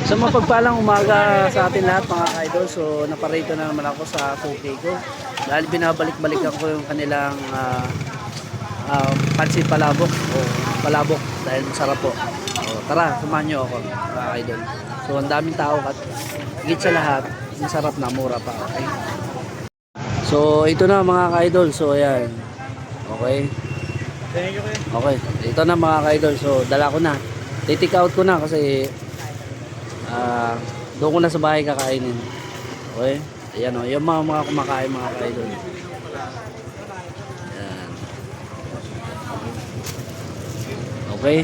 Sa mapagpalang umaga sa atin lahat mga ka-idol. So naparito na naman ako sa 2K ko. Dahil binabalik-balikan ko yung kanilang pansit palabok o palabok dahil masarap po. O, tara, samahan nyo ako mga ka-idol. So ang daming tao at higit sa lahat, masarap na, mura pa. Okay? So ito na mga ka-idol. So ayan. Okay. Okay. Ito na mga ka-idol. So dala ko na. Titik out ko na kasi doon ko na sa bahay kakainin. Okay? Ayan o, yung mga kumakain mga ka-idol. Ayan. Okay?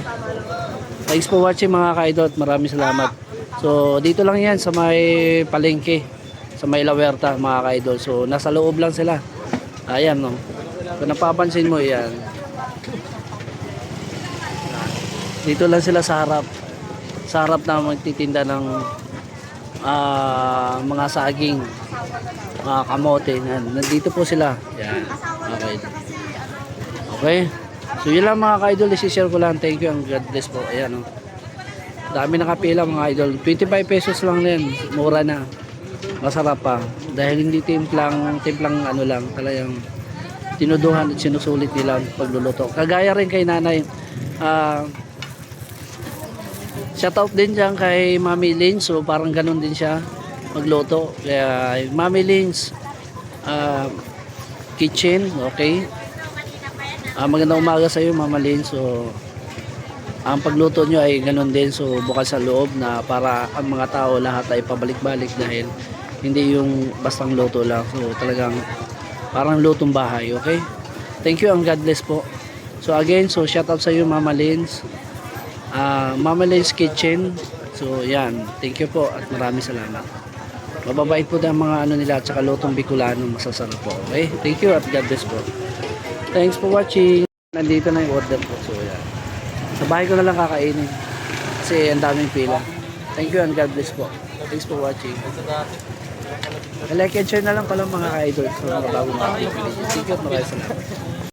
Thanks for watching mga ka-idol at maraming salamat. So dito lang yan sa may palengke, sa may La Huerta mga ka-idol. So nasa loob lang sila. Ayan no. Kung napapansin mo yan, dito lang sila sa harap. Sa harap na magtitinda ng mga saging, mga kamote. Nandito po sila. Yan. Okay. Okay. So yun lang mga ka-idol, isi-share ko lang. Thank you and God bless po. Ayan o. Dami nakapila mga idol. 25 pesos lang din. Mura na. Masarap pa. Dahil hindi timplang ano lang. Talagang tinuduhan at sinusulit nila ang pagluluto. Kagaya rin kay nanay. Shoutout din dyan kay Mami Lynn. So parang ganun din siya magluto. Kaya Mami Lynn's kitchen. Okay. Magandang umaga sa iyo Mama Lynn. So ang pagluto nyo ay ganun din. So bukas sa loob na para ang mga tao lahat ay pabalik-balik. Dahil hindi yung bastang luto lang. So talagang parang lutong bahay. Okay. Thank you and God bless po. So again, so shoutout sa iyo Mama Lynn's. Mama Lynn's Kitchen. So yan, thank you po at maraming salamat. Mababait po ang mga ano nila at saka lutong Bicolano, masasarap po. Okay, thank you at God bless po. Thanks for watching. Nandito na yung order po. So yan, sa bahay ko na lang kakainin kasi ang daming pila. Thank you and God bless po. Thanks for watching. Like and share na lang pala mga ka-idol sa mga bagong mga video. Thank you at maraming salamat.